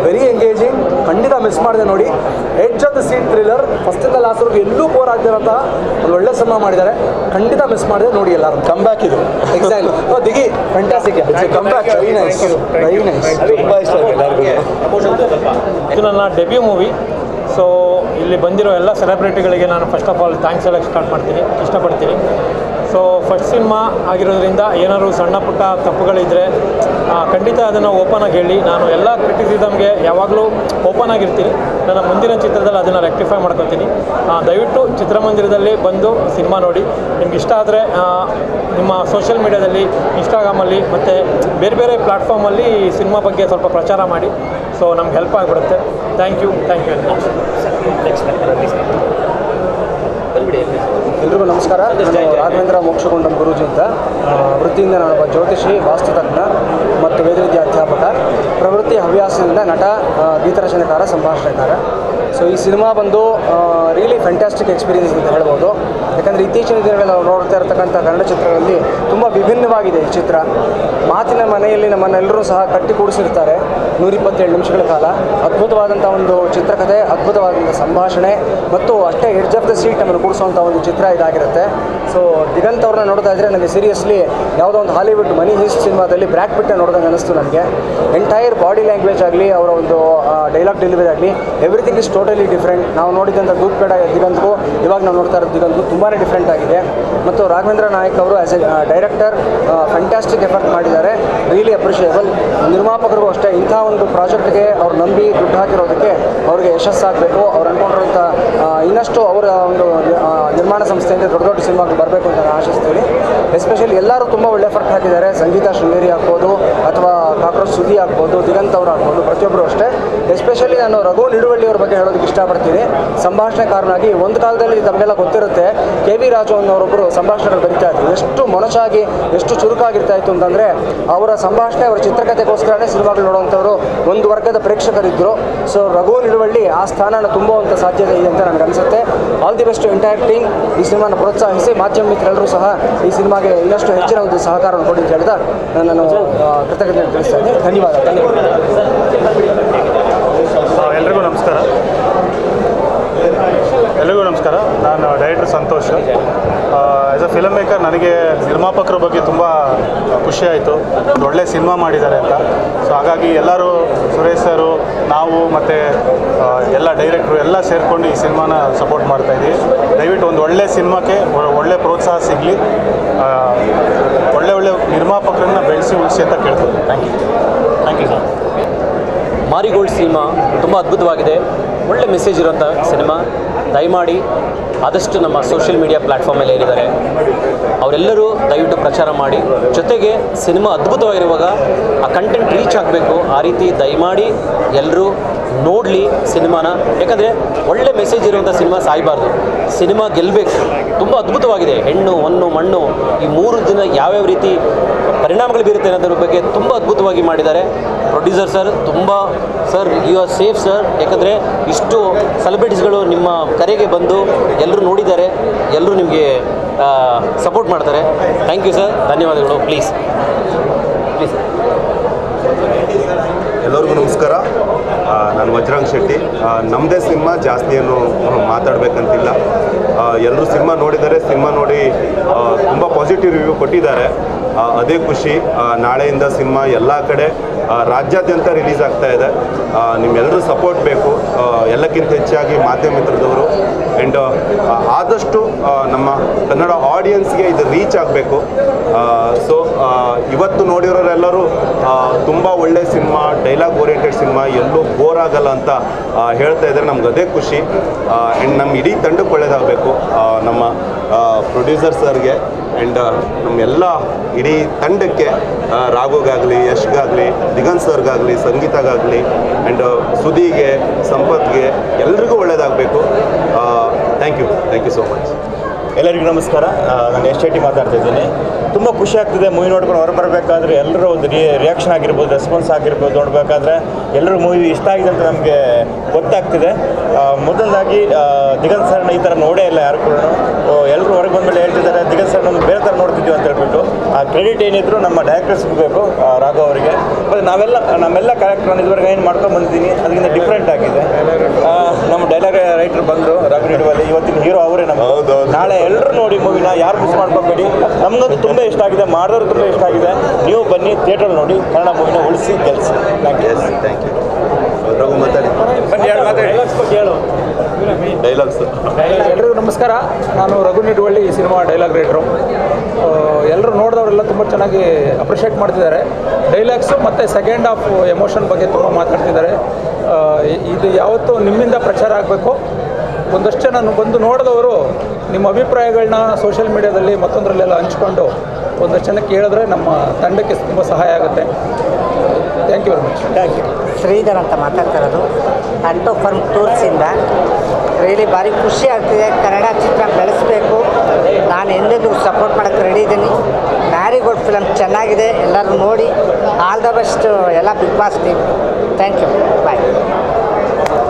[SPEAKER 10] ವೆರಿ ಎಂಗೇಜಿಂಗ್. ಖಂಡಿತ ಮಿಸ್ ಮಾಡಿದೆ ನೋಡಿ. Edge of the seat thriller, ಫಸ್ಟಿಂದ ಲಾಸ್ಟ್ವರೆಗೂ ಎಲ್ಲೂ ಬೋರ್ ಆಗ್ತಿರೋಂಥ ಒಂದು ಒಳ್ಳೆ ಸಿನಿಮಾ ಮಾಡಿದ್ದಾರೆ. ಖಂಡಿತ ಮಿಸ್ ಮಾಡಿದೆ ನೋಡಿ ಎಲ್ಲರೂ.
[SPEAKER 9] ಕಮ್ ಬ್ಯಾಕ್ ಇದು
[SPEAKER 10] exactly. Digi fantastic.
[SPEAKER 9] Come back. Very nice, very nice. ತುಂಬ ಇಷ್ಟ ಆಗಿದೆ ಎಲ್ಲರಿಗೂ.
[SPEAKER 11] ಇದು ನನ್ನ ಡೆಬ್ಯೂ ಮೂವಿ. ಸೊ ಇಲ್ಲಿ ಬಂದಿರೋ ಎಲ್ಲ ಸೆಲೆಬ್ರಿಟಿಗಳಿಗೆ ನಾನು ಫಸ್ಟ್ ಆಫ್ ಆಲ್ ಥ್ಯಾಂಕ್ಸ್ ಹೇಳಕ್ಕೆ ಇಷ್ಟಪಡ್ತೀನಿ. ಸೊ ಫಸ್ಟ್ ಸಿನಿಮಾ ಆಗಿರೋದ್ರಿಂದ ಏನಾದ್ರು ಸಣ್ಣ ಪುಟ್ಟ ತಪ್ಪುಗಳಿದ್ದರೆ ಖಂಡಿತ ಅದನ್ನು ಓಪನ್ ಆಗಿ ಹೇಳಿ. ನಾನು ಎಲ್ಲ ಕ್ರಿಟಿಸಿಸಮ್ಗೆ ಯಾವಾಗಲೂ ಓಪನ್ ಆಗಿರ್ತೀನಿ. ನನ್ನ ಮುಂದಿನ ಚಿತ್ರದಲ್ಲಿ ಅದನ್ನು ರೆಕ್ಟಿಫೈ ಮಾಡ್ಕೊತೀನಿ. ದಯವಿಟ್ಟು ಚಿತ್ರಮಂದಿರದಲ್ಲಿ ಬಂದು ಸಿನಿಮಾ ನೋಡಿ. ನಿಮ್ಗೆ ಇಷ್ಟ ಆದರೆ ನಿಮ್ಮ ಸೋಷಿಯಲ್ ಮೀಡಿಯಾದಲ್ಲಿ, ಇನ್ಸ್ಟಾಗ್ರಾಮಲ್ಲಿ ಮತ್ತು ಬೇರೆ ಬೇರೆ ಪ್ಲ್ಯಾಟ್ಫಾರ್ಮಲ್ಲಿ ಈ ಸಿನಿಮಾ ಬಗ್ಗೆ ಸ್ವಲ್ಪ ಪ್ರಚಾರ ಮಾಡಿ. ಸೊ ನಮ್ಗೆ ಹೆಲ್ಪ್ ಆಗಿಬಿಡುತ್ತೆ. Thank you very much.
[SPEAKER 10] ಎಲ್ರಿಗೂ ನಮಸ್ಕಾರ. ನಾನು ರಾಘವೇಂದ್ರ ಮೋಕ್ಷಗುಂಡಂ ಗುರೂಜಿ ಅಂತ. ವೃತ್ತಿಯಿಂದ ನಾನೊಬ್ಬ ಜ್ಯೋತಿಷಿ, ವಾಸ್ತುತಜ್ಞ ಮತ್ತು ವೇದವಿದ್ಯಾ ಅಧ್ಯಾಪಕ. ಪ್ರವೃತ್ತಿ ಹವ್ಯಾಸದಿಂದ ನಟ, ಗೀತರಚನೆಕಾರ, ಸಂಭಾಷಣೆಕಾರ. ಸೊ ಈ ಸಿನಿಮಾ ಬಂದು ರಿಯಲಿ ಫ್ಯಾಂಟಾಸ್ಟಿಕ್ ಎಕ್ಸ್ಪೀರಿಯನ್ಸ್ ಅಂತ ಹೇಳ್ಬೋದು. ಯಾಕಂದರೆ ಇತ್ತೀಚಿನ ದಿನಗಳಲ್ಲಿ ನಾವು ನೋಡ್ತಾ ಇರ್ತಕ್ಕಂಥ ಕನ್ನಡ ಚಿತ್ರಗಳಲ್ಲಿ ತುಂಬ ವಿಭಿನ್ನವಾಗಿದೆ ಈ ಚಿತ್ರ. ಮಾತಿನ ಮನೆಯಲ್ಲಿ ನಮ್ಮನ್ನೆಲ್ಲರೂ ಸಹ ಕಟ್ಟಿ ಕೂಡಿಸಿರ್ತಾರೆ 127 ನಿಮಿಷಗಳ ಕಾಲ. ಅದ್ಭುತವಾದಂಥ ಒಂದು ಚಿತ್ರಕಥೆ, ಅದ್ಭುತವಾದಂಥ ಸಂಭಾಷಣೆ ಮತ್ತು ಅಷ್ಟೇ ಎಡ್ಜ್ ಆಫ್ ದ ಸೀಟ್ ನಮ್ಮನ್ನು ಕೂಡಿಸುವಂಥ ಒಂದು ಚಿತ್ರ ಇದಾಗಿರುತ್ತೆ. ಸೊ ದಿಗಂತ್ ಅವ್ರನ್ನ ನೋಡ್ತಾ ಇದ್ದರೆ ನನಗೆ ಸೀರಿಯಸ್ಲಿ ಯಾವುದೋ ಒಂದು ಹಾಲಿವುಡ್ ಮನಿ ಹೀಸ್ಟ್ ಸಿನಿಮಾದಲ್ಲಿ ಬ್ರ್ಯಾಕ್ ಪಿಟ್ಟನ್ನು ನೋಡಿದಂಗೆ ಅನ್ನಿಸ್ತು ನನಗೆ. ಎಂಟೈರ್ ಬಾಡಿ ಲ್ಯಾಂಗ್ವೇಜ್ ಆಗಲಿ, ಅವರ ಒಂದು ಡೈಲಾಗ್ ಡೆಲಿವರಿ ಆಗಲಿ, ಎವ್ರಿಥಿಂಗ್ ಇಸ್ ಟೋಟಲಿ ಡಿಫ್ರೆಂಟ್. ನಾವು ನೋಡಿದಂಥ ದೂದ್ಪೇಡ ದಿಗಂತ್ಗೂ ಇವಾಗ ನಾವು ನೋಡ್ತಾ ಇರೋ ದಿಗಂತ್ಗೂ ತುಂಬಾ ಡಿಫ್ರೆಂಟ್ ಆಗಿದೆ. ಮತ್ತು ರಾಘವೇಂದ್ರ ನಾಯಕ್ ಅವರು as a director fantastic effort ಮಾಡಿದ್ದಾರೆ. Really appreciable. ನಿರ್ಮಾಪಕರಿಗೂ ಅಷ್ಟೇ ಇಂಥ ಒಂದು ಪ್ರಾಜೆಕ್ಟ್ಗೆ ಅವ್ರು ನಂಬಿ ದುಡ್ಡು ಹಾಕಿರೋದಕ್ಕೆ ಅವ್ರಿಗೆ ಯಶಸ್ಸಾಗಬೇಕು. ಅವ್ರು ಅಂದ್ಕೊಂಡಿರೋಂಥ ಇನ್ನಷ್ಟು ಅವರ ಒಂದು ನಿರ್ಮಾಣ ಸಂಸ್ಥೆಯಿಂದ ದೊಡ್ಡ ದೊಡ್ಡ ಸಿನಿಮಾಗಳು ಬರಬೇಕು ಅಂತ ನಾನು ಆಶಿಸ್ತೀನಿ. ಎಸ್ಪೆಷಲಿ ಎಲ್ಲರೂ ತುಂಬ ಒಳ್ಳೆ ಎಫರ್ಟ್ ಹಾಕಿದ್ದಾರೆ. ಸಂಗೀತ ಶೃಂಗೇರಿ ಆಗ್ಬೋದು, ಅಥವಾ ಕಾಕ್ರೋಚ್ ಸುದ್ದಿ ಆಗ್ಬೋದು, ದಿಗಂತ್ ಅವರು ಆಗ್ಬೋದು, ಪ್ರತಿಯೊಬ್ಬರು ಅಷ್ಟೇ. ಎಸ್ಪೆಷಲಿ ನಾನು ರಘು ನಿಡುವಳ್ಳಿ ಅವ್ರ ಬಗ್ಗೆ ಹೇಳೋದಕ್ಕೆ ಇಷ್ಟಪಡ್ತೀನಿ. ಸಂಭಾಷಣೆಕಾರನಾಗಿ ಒಂದು ಕಾಲದಲ್ಲಿ ತಮಗೆಲ್ಲ ಗೊತ್ತಿರುತ್ತೆ, KV ರಾಜು ಅನ್ನೋರೊಬ್ಬರು ಸಂಭಾಷಣೆಗಳು ಬರೀತಾ ಇದ್ರು. ಎಷ್ಟು ಮೊನಚಾಗಿ, ಎಷ್ಟು ಚುರುಕಾಗಿರ್ತಾ ಇತ್ತು ಅಂತಂದರೆ ಅವರ ಸಂಭಾಷಣೆ, ಅವರ ಚಿತ್ರಕಥೆಗೋಸ್ಕರನೇ ಸಿನಿಮಾಗಳು ನೋಡುವಂಥವ್ರು ಒಂದು ವರ್ಗದ ಪ್ರೇಕ್ಷಕರಿದ್ದರು. ಸೊ ರಘು ನಿಡುವಳ್ಳಿ ಆ ಸ್ಥಾನನ ತುಂಬುವಂಥ ಸಾಧ್ಯತೆ ಇದೆ ಅಂತ ನನಗೆ ಅನಿಸುತ್ತೆ. All the best entire team. ಈ ಸಿನಿಮಾನ ಪ್ರೋತ್ಸಾಹಿಸಿ ಮಾಧ್ಯಮ ಮಿತ್ರರೆಲ್ಲರೂ ಸಹ ಈ ಸಿನಿಮಾಗೆ ಇನ್ನಷ್ಟು ಹೆಚ್ಚಿನ ಒಂದು ಸಹಕಾರವನ್ನು ಕೊಡಿ ಅಂತ ಹೇಳಿದ ನಾನು ಕೃತಜ್ಞತೆ ತಿಳಿಸ್ತಾ ಇದ್ದೀನಿ. ಧನ್ಯವಾದ.
[SPEAKER 1] ಎಲ್ರಿಗೂ ನಮಸ್ಕಾರ. ನಾನು director Santosh. As a film maker ನನಗೆ ನಿರ್ಮಾಪಕರ ಬಗ್ಗೆ ತುಂಬ ಖುಷಿ ಆಯಿತು. ಒಂದು ಒಳ್ಳೆ ಸಿನಿಮಾ ಮಾಡಿದ್ದಾರೆ ಅಂತ. ಸೊ ಹಾಗಾಗಿ ಎಲ್ಲರೂ, ಸುರೇಶ್ ಸರು, ನಾವು ಮತ್ತು ಎಲ್ಲ ಡೈರೆಕ್ಟ್ರು ಎಲ್ಲ ಸೇರಿಕೊಂಡು ಈ ಸಿನಿಮಾನ ಸಪೋರ್ಟ್ ಮಾಡ್ತಾಯಿದ್ದೀವಿ. ದಯವಿಟ್ಟು ಒಂದು ಒಳ್ಳೆ ಸಿನಿಮಾಕ್ಕೆ ಒಳ್ಳೆ ಪ್ರೋತ್ಸಾಹ ಸಿಗಲಿ, ಒಳ್ಳೆ ನಿರ್ಮಾಪಕರನ್ನ ಬೆಳೆಸಿ ಉಳಿಸಿ ಅಂತ ಕೇಳ್ತೀನಿ. Thank you sir.
[SPEAKER 12] Marigold cinema ತುಂಬ ಅದ್ಭುತವಾಗಿದೆ, ಒಳ್ಳೆ ಮೆಸೇಜ್ ಇರೋಂಥ ಸಿನಿಮಾ. ದಯಮಾಡಿ ಆದಷ್ಟು ನಮ್ಮ ಸೋಷಿಯಲ್ ಮೀಡಿಯಾ ಪ್ಲ್ಯಾಟ್ಫಾರ್ಮಲ್ಲಿ ಏನಿದ್ದಾರೆ ಅವರೆಲ್ಲರೂ ದಯವಿಟ್ಟು ಪ್ರಚಾರ ಮಾಡಿ. ಜೊತೆಗೆ ಸಿನಿಮಾ ಅದ್ಭುತವಾಗಿರುವಾಗ ಆ ಕಂಟೆಂಟ್ ರೀಚ್ ಆಗಬೇಕು, ಆ ರೀತಿ ದಯಮಾಡಿ ಎಲ್ಲರೂ ನೋಡಲಿ ಸಿನಿಮಾನ. ಯಾಕಂದರೆ ಒಳ್ಳೆ ಮೆಸೇಜ್ ಇರುವಂಥ ಸಿನಿಮಾ ಸಾಯಬಾರ್ದು, ಸಿನಿಮಾ ಗೆಲ್ಲಬೇಕು. ತುಂಬ ಅದ್ಭುತವಾಗಿದೆ. ಹೆಣ್ಣು ಹೊನ್ನು ಮಣ್ಣು ಈ 3 ದಿನ ಯಾವ್ಯಾವ ರೀತಿ ಪರಿಣಾಮಗಳು ಬೀರುತ್ತೆ ಅನ್ನೋದ್ರ ಬಗ್ಗೆ ತುಂಬ ಅದ್ಭುತವಾಗಿ ಮಾಡಿದ್ದಾರೆ. ಪ್ರೊಡ್ಯೂಸರ್ ಸರ್ ತುಂಬ sir you are safe sir. ಯಾಕಂದರೆ ಇಷ್ಟು ಸೆಲೆಬ್ರಿಟೀಸ್ಗಳು ನಿಮ್ಮ ಕರೆಗೆ ಬಂದು ಎಲ್ಲರೂ ನೋಡಿದ್ದಾರೆ, ಎಲ್ಲರೂ ನಿಮಗೆ ಸಪೋರ್ಟ್ ಮಾಡ್ತಾರೆ. ಥ್ಯಾಂಕ್ ಯು ಸರ್, ಧನ್ಯವಾದಗಳು. ಪ್ಲೀಸ್
[SPEAKER 13] ಎಲ್ಲರಿಗೂ ನಮಸ್ಕಾರ. ನಾನು ವಜ್ರಂಗ್ ಶೆಟ್ಟಿ. ನಮ್ಮದೇ ಸಿನಿಮಾ, ಜಾಸ್ತಿ ಏನು ಮಾತಾಡಬೇಕಂತಿಲ್ಲ. ಎಲ್ಲರೂ ಸಿನಿಮಾ ನೋಡಿದ್ದಾರೆ, ಸಿನಿಮಾ ನೋಡಿ ತುಂಬ ಪಾಸಿಟಿವ್ ರಿವ್ಯೂ ಕೊಟ್ಟಿದ್ದಾರೆ. ಅದೇ ಖುಷಿ. ನಾಳೆಯಿಂದ ಸಿನಿಮಾ ಎಲ್ಲ ಕಡೆ ರಾಜ್ಯಾದ್ಯಂತ ರಿಲೀಸ್ ಆಗ್ತಾ ಇದೆ. ನಿಮ್ಮೆಲ್ಲರೂ ಸಪೋರ್ಟ್ ಬೇಕು, ಎಲ್ಲಕ್ಕಿಂತ ಹೆಚ್ಚಾಗಿ ಮಾಧ್ಯಮ ಮಿತ್ರದವರು. ಆ್ಯಂಡ್ ಆದಷ್ಟು ನಮ್ಮ ಕನ್ನಡ ಆಡಿಯನ್ಸ್ಗೆ ಇದು ರೀಚ್ ಆಗಬೇಕು. ಸೊ ಇವತ್ತು ನೋಡಿರೋರೆಲ್ಲರೂ ತುಂಬ ಒಳ್ಳೆ ಸಿನಿಮಾ, ಡೈಲಾಗ್ ಓರಿಯೆಂಟೆಡ್ ಸಿನಿಮಾ, ಎಲ್ಲೂ ಬೋರ್ ಆಗಲ್ಲ ಅಂತ ಹೇಳ್ತಾ ಇದ್ದಾರೆ. ನಮ್ಗೆ ಅದೇ ಖುಷಿ. ಆ್ಯಂಡ್ ನಮ್ಮ ಇಡೀ ತಂಡಕ್ಕೆ ಒಳ್ಳೆಯದಾಗಬೇಕು, ನಮ್ಮ ಪ್ರೊಡ್ಯೂಸರ್ ಸರ್ಗೆ ಆ್ಯಂಡ್ ನಮ್ಮೆಲ್ಲ ಇಡೀ ತಂಡಕ್ಕೆ, ರಾಘುಗಾಗಲಿ, ಯಶ್ಗಾಗಲಿ, ದಿಗಂತ್ ಸರ್ಗಾಗಲಿ, ಸಂಗೀತಗಾಗಲಿ ಆ್ಯಂಡ್ ಸುಧಿಗೆ, ಸಂಪತ್ಗೆ ಎಲ್ರಿಗೂ ಒಳ್ಳೆಯದಾಗಬೇಕು. Thank you so much.
[SPEAKER 14] ಎಲ್ಲರಿಗೂ ನಮಸ್ಕಾರ. ನಾನು ಎಸ್ ಶೆಟ್ಟಿ ಮಾತಾಡ್ತಾ ಇದ್ದೀನಿ. ತುಂಬ ಖುಷಿ ಆಗ್ತಿದೆ ಮೂವಿ ನೋಡ್ಕೊಂಡು ಹೊರಬರಬೇಕಾದ್ರೆ. ಎಲ್ಲರೂ ಒಂದು ರಿಯಾಕ್ಷನ್ ಆಗಿರ್ಬೋದು, ರೆಸ್ಪಾನ್ಸ್ ಆಗಿರ್ಬೋದು ನೋಡಬೇಕಾದ್ರೆ ಎಲ್ಲರೂ ಮೂವಿ ಇಷ್ಟ ಆಗಿದೆ ಅಂತ ನಮಗೆ ಗೊತ್ತಾಗ್ತಿದೆ. ಮೊದಲದಾಗಿ ದಿಗಂತ್ ಸರ್ನ ಈ ಥರ ನೋಡೇ ಇಲ್ಲ ಯಾರು ಕೂಡ. ಎಲ್ಲರೂ ಹೊರಗೆ ಬಂದಮೇಲೆ ಹೇಳ್ತಿದ್ದಾರೆ ದಿಗಂತ್ ಸರ್ ನಮ್ಗೆ ಬೇರೆ ಥರ ನೋಡ್ತಿದ್ವಿ ಅಂತ ಹೇಳ್ಬಿಟ್ಟು. ಆ ಕ್ರೆಡಿಟ್ ಏನಿದ್ರು ನಮ್ಮ ಡೈರೆಕ್ಟರ್ ಸಿಗಬೇಕು, ರಾಘವ್ ಅವರಿಗೆ. ಮತ್ತು ನಮ್ಮೆಲ್ಲ ಕ್ಯಾರೆಕ್ಟರ್ ನಾನು ಇದುವರೆಗೆ ಏನು ಮಾಡ್ಕೊಂಡು ಬಂದಿದ್ದೀನಿ ಅದಕ್ಕಿಂತ ಡಿಫ್ರೆಂಟ್ ಆಗಿದೆ. ನಮ್ಮ ಡೈಲಾಗ್ ರೈಟರ್ ಬಂದರು ರಘು ನಿಡುವಲ್ಲಿ, ಇವತ್ತಿನ ಹೀರೋ ಅವರೇ. ನಮ್ಮ ನಾಳೆ ಎಲ್ಲರೂ ನೋಡಿ ಮೂವಿನ, ಯಾರು ಮಿಸ್ ಮಾಡ್ಕೊಬೇಡಿ. ನಮಗಂತೂ ತುಂಬ ಇಷ್ಟ ಆಗಿದೆ, ಮಾಡಿದವರು ತುಂಬ ಇಷ್ಟ ಆಗಿದೆ. ನೀವು ಬನ್ನಿ, ಥಿಯೇಟ್ರಲ್ಲಿ ನೋಡಿ, ಕನ್ನಡ ಮೂವಿನ ಉಳಿಸಿ ಗೆಲ್ಲಿಸಿ. Thank you. ರಘು ಮಾತಾಡಿ, ಬನ್ನಿ ಹೇಳು ಡೈಲಾಗ್ಸ್.
[SPEAKER 15] ಎಲ್ರಿಗೂ ನಮಸ್ಕಾರ. ನಾನು ರಘು ನಿಡುವಳ್ಳಿ, ಈ ಸಿನಿಮಾ ಡೈಲಾಗ್ ರೈಟ್ರು. ಎಲ್ಲರೂ ನೋಡಿದವರೆಲ್ಲ ತುಂಬ ಚೆನ್ನಾಗಿ ಅಪ್ರಿಷಿಯೇಟ್ ಮಾಡ್ತಿದ್ದಾರೆ. ಡೈಲಾಗ್ಸು ಮತ್ತು ಸೆಕೆಂಡ್ ಹಾಫ್ ಎಮೋಷನ್ ಬಗ್ಗೆ ತುಂಬ ಮಾತಾಡ್ತಿದ್ದಾರೆ. ಇದು ಯಾವತ್ತೂ ನಿಮ್ಮಿಂದ ಪ್ರಚಾರ ಆಗಬೇಕು. ಒಂದಷ್ಟು ಜನ ಬಂದು ನೋಡಿದವರು ನಿಮ್ಮ ಅಭಿಪ್ರಾಯಗಳನ್ನ ಸೋಷಿಯಲ್ ಮೀಡಿಯಾದಲ್ಲಿ ಮತ್ತೊಂದರಲ್ಲೆಲ್ಲ ಹಂಚ್ಕೊಂಡು ಒಂದಷ್ಟು ಜನಕ್ಕೆ ಹೇಳಿದ್ರೆ ನಮ್ಮ ತಂಡಕ್ಕೆ ತುಂಬ ಸಹಾಯ ಆಗುತ್ತೆ. Thank you very much.
[SPEAKER 16] Thank you. Sridhar ಅಂತ ಮಾತಾಡ್ತಾ ಇರೋದು, ಅಂಟೋ ಫರ್ಮ್ ಟೂರ್ಸಿಂದ. ರಿಯಲಿ ಭಾರಿ ಖುಷಿ ಆಗ್ತಿದೆ. ಕನ್ನಡ ಚಿತ್ರ ಬೆಳೆಸಬೇಕು. ನಾನು ಎಂದೆಂದು ಸಪೋರ್ಟ್ ಮಾಡೋಕ್ಕೆ ರೆಡಿ ಇದ್ದೀನಿ. ಮ್ಯಾರಿಗೋಲ್ಡ್ ಫಿಲಮ್ ಚೆನ್ನಾಗಿದೆ, ಎಲ್ಲರೂ ನೋಡಿ. ಆಲ್ ದ ಬೆಸ್ಟ್ ಎಲ್ಲ Bigg Boss team. Thank you, bye.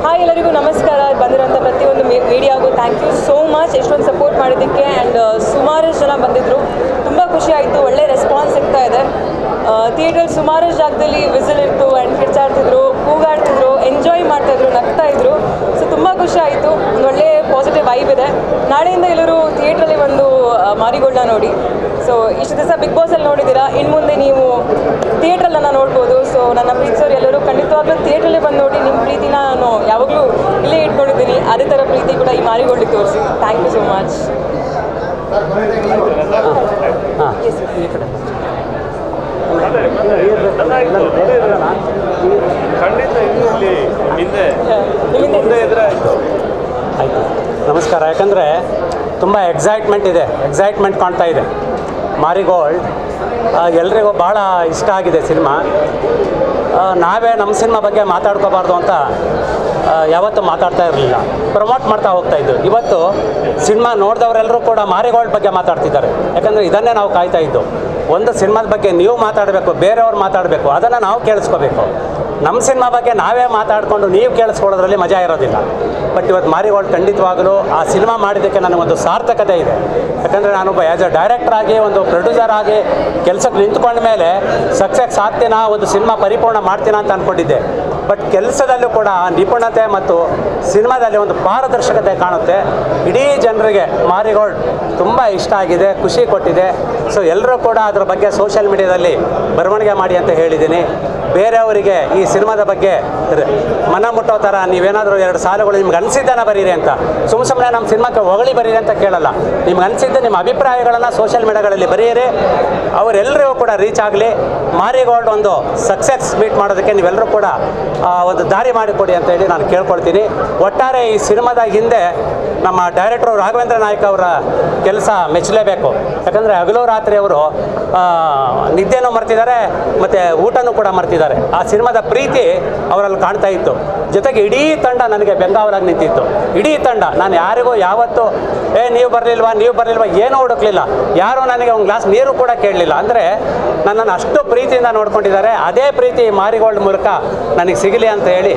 [SPEAKER 17] Hi, ಎಲ್ಲರಿಗೂ ನಮಸ್ಕಾರ. ಬಂದಿರೋಂಥ ಪ್ರತಿಯೊಂದು ಮೀಡಿಯಾಗೂ ಥ್ಯಾಂಕ್ ಯು ಸೋ ಮಚ್, ಎಷ್ಟೊಂದು ಸಪೋರ್ಟ್ ಮಾಡಿದ್ದಕ್ಕೆ. ಆ್ಯಂಡ್ ಸುಮಾರು ಜನ ಬಂದಿದ್ದರು, ತುಂಬ ಖುಷಿ ಆಯಿತು. ಒಳ್ಳೆ ರೆಸ್ಪಾನ್ಸ್ ಸಿಗ್ತಾ ಇದೆ. ಥಿಯೇಟ್ರಲ್ಲಿ ಸುಮಾರು ಜಾಗದಲ್ಲಿ ವಿಸಿಲ್ ಇತ್ತು ಆ್ಯಂಡ್ ಕಿರ್ಚಾಡ್ತಿದ್ರು, ಕೂಗಾಡ್ತಿದ್ರು, ಎಂಜಾಯ್ ಮಾಡ್ತಾಯಿದ್ರು, ನಗ್ತಾಯಿದ್ರು. ಸೊ ತುಂಬ ಖುಷಿ ಆಯಿತು. ಒಂದು ಒಳ್ಳೆ ಪಾಸಿಟಿವ್ ವೈಬ್ ಇದೆ. ನಾಳೆಯಿಂದ ಎಲ್ಲರೂ ಥಿಯೇಟ್ರಲ್ಲಿ ಒಂದು ಮಾರಿಗೋಲ್ಡ್ನ ನೋಡಿ. ಸೊ ಇಷ್ಟು ದಿವಸ ಬಿಗ್ ಬಾಸಲ್ಲಿ ನೋಡಿದ್ದೀರಾ, ಇನ್ನು ಮುಂದೆ ನೀವು ಥಿಯೇಟ್ರಲ್ಲನ್ನು ನೋಡ್ಬೋದು. ಸೊ ನನ್ನ ಪ್ರೀತಿಸೋರು ಎಲ್ಲರೂ ಖಂಡಿತವಾಗ್ಲೂ ಥಿಯೇಟ್ರಲ್ಲಿ ಬಂದು ನೋಡಿ. ನಿಮ್ಮ ಪ್ರೀತಿನ ನಾನು ಯಾವಾಗಲೂ ಇಲ್ಲೇ ಇಟ್ಕೊಂಡಿದ್ದೀನಿ. ಅದೇ ಥರ ಪ್ರೀತಿ ಕೂಡ ಈ ಮಾರಿಗೋಲ್ಡಿಗೆ ತೋರಿಸಿ. Thank you so much.
[SPEAKER 18] ಆಯಿತು, ನಮಸ್ಕಾರ. ಯಾಕಂದರೆ ತುಂಬ ಎಕ್ಸೈಟ್ಮೆಂಟ್ ಕಾಣ್ತಾ ಇದೆ. ಮಾರಿಗೋಲ್ಡ್ ಎಲ್ರಿಗೂ ಭಾಳ ಇಷ್ಟ ಆಗಿದೆ ಸಿನಿಮಾ. ನಾವೇ ನಮ್ಮ ಸಿನಿಮಾ ಬಗ್ಗೆ ಮಾತಾಡ್ಕೋಬಾರ್ದು ಅಂತ ಯಾವತ್ತೂ ಮಾತಾಡ್ತಾ ಇರಲಿಲ್ಲ, ಪ್ರಮೋಟ್ ಮಾಡ್ತಾ ಹೋಗ್ತಾಯಿದ್ದು. ಇವತ್ತು ಸಿನಿಮಾ ನೋಡಿದವರೆಲ್ಲರೂ ಕೂಡ ಮಾರಿಗೋಲ್ಡ್ ಬಗ್ಗೆ ಮಾತಾಡ್ತಿದ್ದಾರೆ. ಯಾಕಂದರೆ ಇದನ್ನೇ ನಾವು ಕಾಯ್ತಾ ಇದ್ದು. ಒಂದು ಸಿನಿಮಾದ ಬಗ್ಗೆ ನೀವು ಮಾತಾಡಬೇಕು, ಬೇರೆಯವ್ರು ಮಾತಾಡಬೇಕು, ಅದನ್ನು ನಾವು ಕೇಳಿಸ್ಕೋಬೇಕು. ನಮ್ಮ ಸಿನಿಮಾ ಬಗ್ಗೆ ನಾವೇ ಮಾತಾಡಿಕೊಂಡು ನೀವು ಕೇಳಿಸ್ಕೊಳ್ಳೋದ್ರಲ್ಲಿ ಮಜಾ ಇರೋದಿಲ್ಲ. ಬಟ್ ಇವತ್ತು ಮಾರಿಗೋಲ್ಡ್ ಖಂಡಿತವಾಗಲೂ ಆ ಸಿನಿಮಾ ಮಾಡಿದ್ದಕ್ಕೆ ನನಗೊಂದು ಸಾರ್ಥಕತೆ ಇದೆ. ಯಾಕಂದರೆ ನಾನೊಬ್ಬ ಆ್ಯಸ್ ಅ ಡೈರೆಕ್ಟರ್ ಆಗಿ, ಒಂದು ಪ್ರೊಡ್ಯೂಸರ್ ಆಗಿ ಕೆಲಸಕ್ಕೆ ನಿಂತ್ಕೊಂಡ ಮೇಲೆ ಸಕ್ಸಸ್ ಆಗ್ತೀನಾ, ಒಂದು ಸಿನಿಮಾ ಪರಿಪೂರ್ಣ ಮಾಡ್ತೀನಾ ಅಂತ ಅಂದ್ಕೊಂಡಿದ್ದೆ. ಬಟ್ ಕೆಲಸದಲ್ಲೂ ಕೂಡ ನಿಪುಣತೆ ಮತ್ತು ಸಿನಿಮಾದಲ್ಲಿ ಒಂದು ಪಾರದರ್ಶಕತೆ ಕಾಣುತ್ತೆ. ಇಡೀ ಜನರಿಗೆ ಮಾರಿಗೋಲ್ಡ್ ತುಂಬ ಇಷ್ಟ ಆಗಿದೆ, ಖುಷಿ ಕೊಟ್ಟಿದೆ. ಸೊ ಎಲ್ಲರೂ ಕೂಡ ಅದರ ಬಗ್ಗೆ ಸೋಷಿಯಲ್ ಮೀಡಿಯಾದಲ್ಲಿ ಬರವಣಿಗೆ ಮಾಡಿ ಅಂತ ಹೇಳಿದ್ದೀನಿ. ಬೇರೆಯವರಿಗೆ ಈ ಸಿನಿಮಾದ ಬಗ್ಗೆ ಮನ ಮುಟ್ಟೋ ಥರ ನೀವೇನಾದರೂ 2 ಸಾಲುಗಳು ನಿಮ್ಗೆ ಅನಿಸಿದ್ದನ್ನು ಬರೀರಿ ಅಂತ ಸುಮ್ಮನೆ ನಮ್ಮ ಸಿನಿಮಾಕ್ಕೆ ಹೊಗಳಿ ಬರೀರಿ ಅಂತ ಕೇಳಲ್ಲ. ನಿಮ್ಗೆ ಅನಿಸಿದ್ದೆ ನಿಮ್ಮ ಅಭಿಪ್ರಾಯಗಳನ್ನು ಸೋಷಿಯಲ್ ಮೀಡಿಯಾಗಳಲ್ಲಿ ಬರೆಯಿರಿ. ಅವರೆಲ್ಲರಿಗೂ ಕೂಡ ರೀಚ್ ಆಗಲಿ. ಮಾರಿಗೋಲ್ಡ್ ಒಂದು ಸಕ್ಸಸ್ ಮೀಟ್ ಮಾಡೋದಕ್ಕೆ ನೀವೆಲ್ಲರೂ ಕೂಡ ಒಂದು ದಾರಿ ಮಾಡಿಕೊಡಿ ಅಂತ ಹೇಳಿ ನಾನು ಕೇಳ್ಕೊಳ್ತೀನಿ. ಒಟ್ಟಾರೆ ಈ ಸಿನಿಮಾದ ಹಿಂದೆ ನಮ್ಮ ಡೈರೆಕ್ಟ್ರು ರಾಘವೇಂದ್ರ ನಾಯ್ಕ ಅವರ ಕೆಲಸ ಮೆಚ್ಚಲೇಬೇಕು. ಯಾಕಂದರೆ ಹಗಲು ರಾತ್ರಿ ಅವರು ನಿದ್ದೆನೂ ಮರ್ತಿದ್ದಾರೆ ಮತ್ತು ಊಟನೂ ಕೂಡ ಮರ್ತಿದ್ದಾರೆ. ಆ ಸಿನಿಮಾದ ಪ್ರೀತಿ ಅವರಲ್ಲಿ ಕಾಣ್ತಾ ಇತ್ತು. ಜೊತೆಗೆ ಇಡೀ ತಂಡ ನನಗೆ ಬೆಂಗಾವಲಾಗಿ ನಿಂತಿತ್ತು. ಇಡೀ ತಂಡ, ನಾನು ಯಾರಿಗೂ ಯಾವತ್ತೂ ನೀವು ಬರಲಿಲ್ವಾ ಏನೂ ಹುಡುಕ್ಲಿಲ್ಲ. ಯಾರೂ ನನಗೆ ಒಂದು ಗ್ಲಾಸ್ ನೀರು ಕೂಡ ಕೇಳಲಿಲ್ಲ. ಅಂದರೆ ನನ್ನನ್ನು ಅಷ್ಟು ಪ್ರೀತಿಯಿಂದ ನೋಡ್ಕೊಂಡಿದ್ದಾರೆ. ಅದೇ ಪ್ರೀತಿ ಮಾರಿಗೋಲ್ಡ್ ಮೂಲಕ ನನಗೆ ಸಿಗಲಿ ಅಂತ ಹೇಳಿ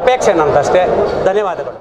[SPEAKER 18] ಅಪೇಕ್ಷೆ ನನ್ನದಷ್ಟೇ. ಧನ್ಯವಾದಗಳು.